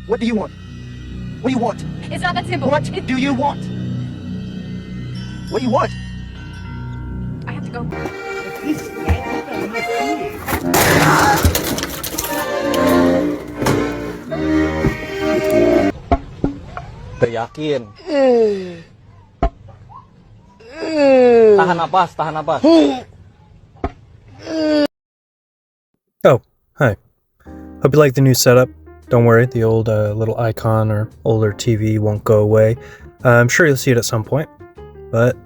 What do you want? What do you want? It's not that simple. What do you want? What do you want? I have to go. Yakin. Tahan napas, tahan napas. Oh, hi. Hope you like the new setup. Don't worry, the old little icon or older TV won't go away. I'm sure you'll see it at some point, but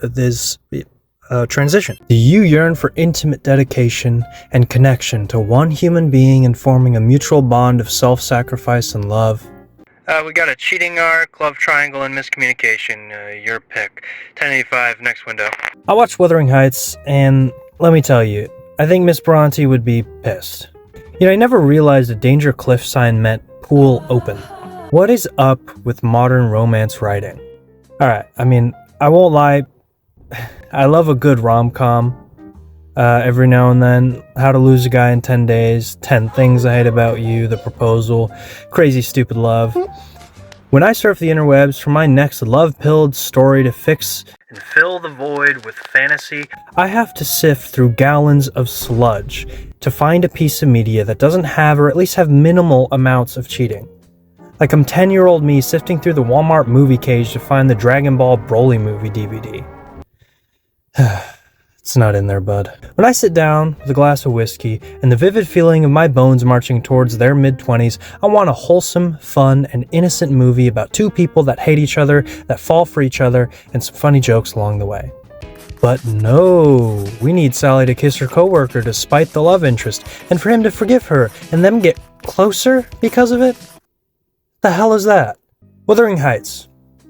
there's a transition. Do you yearn for intimate dedication and connection to one human being and forming a mutual bond of self-sacrifice and love? We got a cheating arc, love triangle, and miscommunication. Your pick. 1085, next window. I watched Wuthering Heights, and let me tell you, I think Miss Bronte would be pissed. You know, I never realized a danger cliff sign meant pool open. What is up with modern romance writing? Alright, I mean, I won't lie, I love a good rom-com. Every now and then, How to Lose a Guy in 10 Days, 10 Things I Hate About You, The Proposal, Crazy Stupid Love. When I surf the interwebs for my next love-pilled story to fix and fill the void with fantasy, I have to sift through gallons of sludge to find a piece of media that doesn't have, or at least have minimal amounts of cheating. Like I'm 10-year-old me sifting through the Walmart movie cage to find the Dragon Ball Broly movie DVD. It's not in there, bud. When I sit down with a glass of whiskey and the vivid feeling of my bones marching towards their mid-20s, I want a wholesome, fun, and innocent movie about two people that hate each other, that fall for each other, and some funny jokes along the way. But no, we need Sally to kiss her coworker despite the love interest, and for him to forgive her, and them get closer because of it? The hell is that? Wuthering Heights.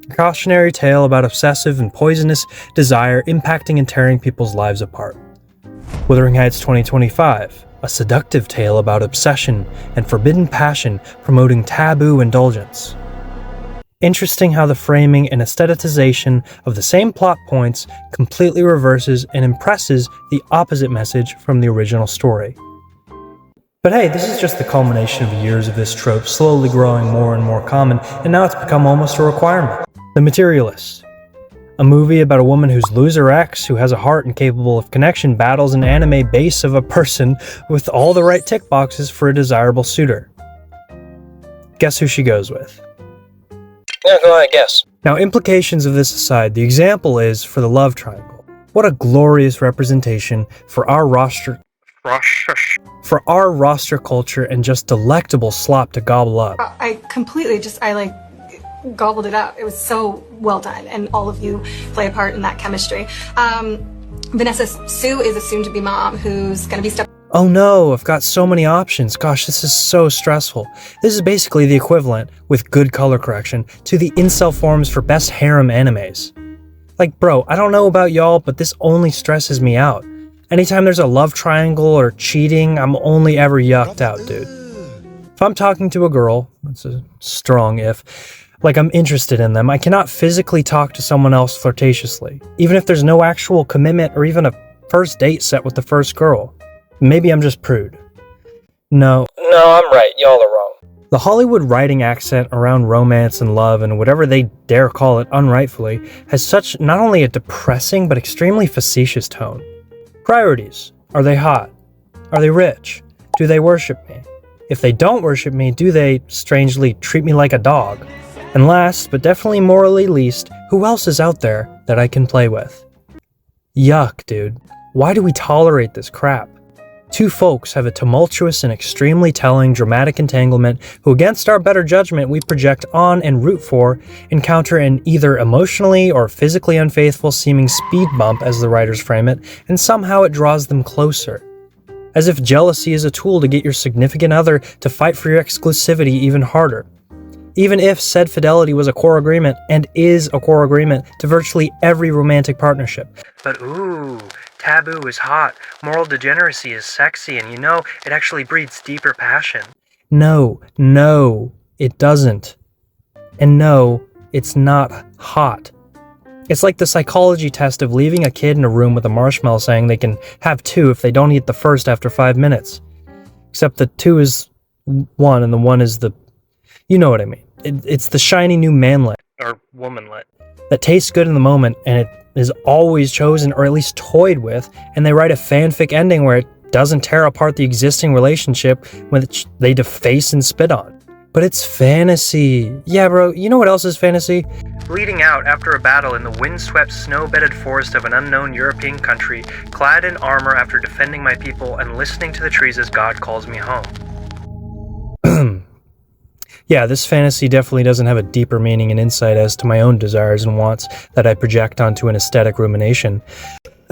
A cautionary tale about obsessive and poisonous desire impacting and tearing people's lives apart. Wuthering Heights 2025, a seductive tale about obsession and forbidden passion promoting taboo indulgence. Interesting how the framing and aestheticization of the same plot points completely reverses and impresses the opposite message from the original story. But hey, this is just the culmination of years of this trope slowly growing more and more common, and now it's become almost a requirement. The Materialist. A movie about a woman whose loser ex, who has a heart incapable of connection, battles an anime base of a person with all the right tick boxes for a desirable suitor. Guess who she goes with? Yeah, go ahead, guess. Now, implications of this aside, the example is for the love triangle. What a glorious representation for our roster culture and just delectable slop to gobble up. I completely gobbled it up. It was so well done, and all of you play a part in that chemistry. Vanessa Sue is a soon-to-be mom who's gonna be Oh no, I've got so many options. Gosh, this is so stressful. This is basically the equivalent, with good color correction, to the incel forums for best harem animes. Like, bro, I don't know about y'all, but this only stresses me out. Anytime there's a love triangle or cheating, I'm only ever yucked out, dude. If I'm talking to a girl, that's a strong if, like I'm interested in them, I cannot physically talk to someone else flirtatiously, even if there's no actual commitment or even a first date set with the first girl. Maybe I'm just prude. No, I'm right, y'all are wrong. The Hollywood writing accent around romance and love and whatever they dare call it unrightfully has such not only a depressing but extremely facetious tone. Priorities. Are they hot? Are they rich? Do they worship me? If they don't worship me, do they, strangely, treat me like a dog? And last, but definitely morally least, who else is out there that I can play with? Yuck, dude. Why do we tolerate this crap? Two folks have a tumultuous and extremely telling dramatic entanglement who, against our better judgment we project on and root for, encounter an either emotionally or physically unfaithful seeming speed bump, as the writers frame it, and somehow it draws them closer. As if jealousy is a tool to get your significant other to fight for your exclusivity even harder. Even if said fidelity was a core agreement, and is a core agreement, to virtually every romantic partnership. But ooh, taboo is hot, moral degeneracy is sexy, and it actually breeds deeper passion. No, it doesn't. And no, it's not hot. It's like the psychology test of leaving a kid in a room with a marshmallow saying they can have two if they don't eat the first after 5 minutes. Except the two is one and the one is the... You know what I mean. It's the shiny new manlet, or womanlet, that tastes good in the moment and it is always chosen or at least toyed with, and they write a fanfic ending where it doesn't tear apart the existing relationship which they deface and spit on. But it's fantasy. Yeah, bro, you know what else is fantasy? Bleeding out after a battle in the windswept, snow-bedded forest of an unknown European country, clad in armor after defending my people and listening to the trees as God calls me home. Yeah, this fantasy definitely doesn't have a deeper meaning and insight as to my own desires and wants that I project onto an aesthetic rumination.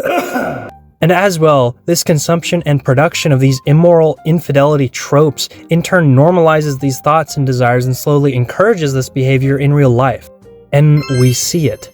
And as well, this consumption and production of these immoral infidelity tropes in turn normalizes these thoughts and desires and slowly encourages this behavior in real life. And we see it.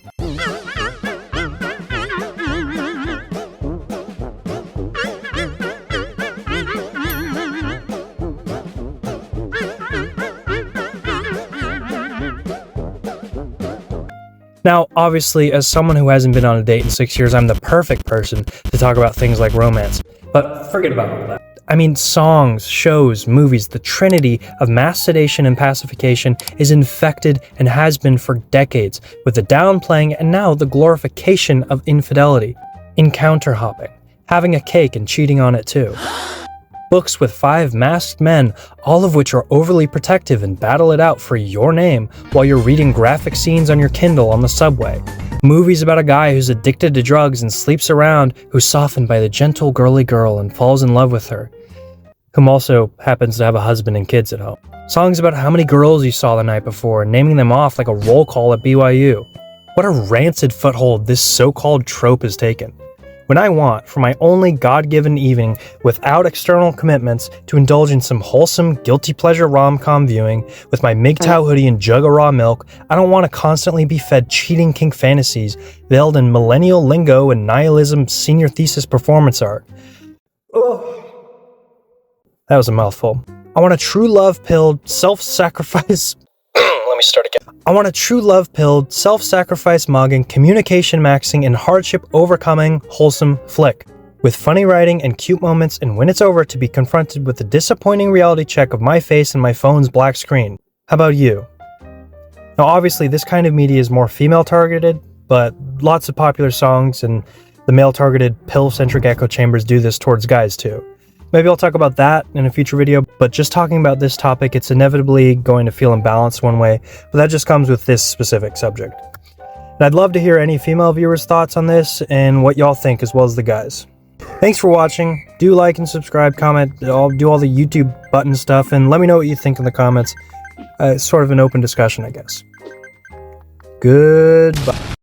Now, obviously, as someone who hasn't been on a date in 6 years, I'm the perfect person to talk about things like romance. But forget about all that. I mean, songs, shows, movies, the trinity of mass sedation and pacification is infected and has been for decades with the downplaying and now the glorification of infidelity, encounter hopping, having a cake and cheating on it too. Books with 5 masked men, all of which are overly protective and battle it out for your name while you're reading graphic scenes on your Kindle on the subway. Movies about a guy who's addicted to drugs and sleeps around, who's softened by the gentle girly girl and falls in love with her, whom also happens to have a husband and kids at home. Songs about how many girls you saw the night before and naming them off like a roll call at BYU. What a rancid foothold this so-called trope has taken. When I want, for my only God-given evening, without external commitments, to indulge in some wholesome, guilty pleasure rom-com viewing, with my MGTOW hoodie and jug of raw milk, I don't want to constantly be fed cheating kink fantasies, veiled in millennial lingo and nihilism senior thesis performance art. Ugh. That was a mouthful. I want a true love-pilled, self-sacrifice... Let me start again. I want a true love-pilled, self-sacrifice mugging, communication maxing, and hardship overcoming wholesome flick. With funny writing and cute moments, and when it's over to be confronted with the disappointing reality check of my face and my phone's black screen. How about you? Now obviously this kind of media is more female targeted, but lots of popular songs and the male targeted pill-centric echo chambers do this towards guys too. Maybe I'll talk about that in a future video, but just talking about this topic, it's inevitably going to feel imbalanced one way, but that just comes with this specific subject. And I'd love to hear any female viewers' thoughts on this and what y'all think, as well as the guys. Thanks for watching. Do like and subscribe, comment, I'll do all the YouTube button stuff, and let me know what you think in the comments. It's sort of an open discussion, I guess. Goodbye.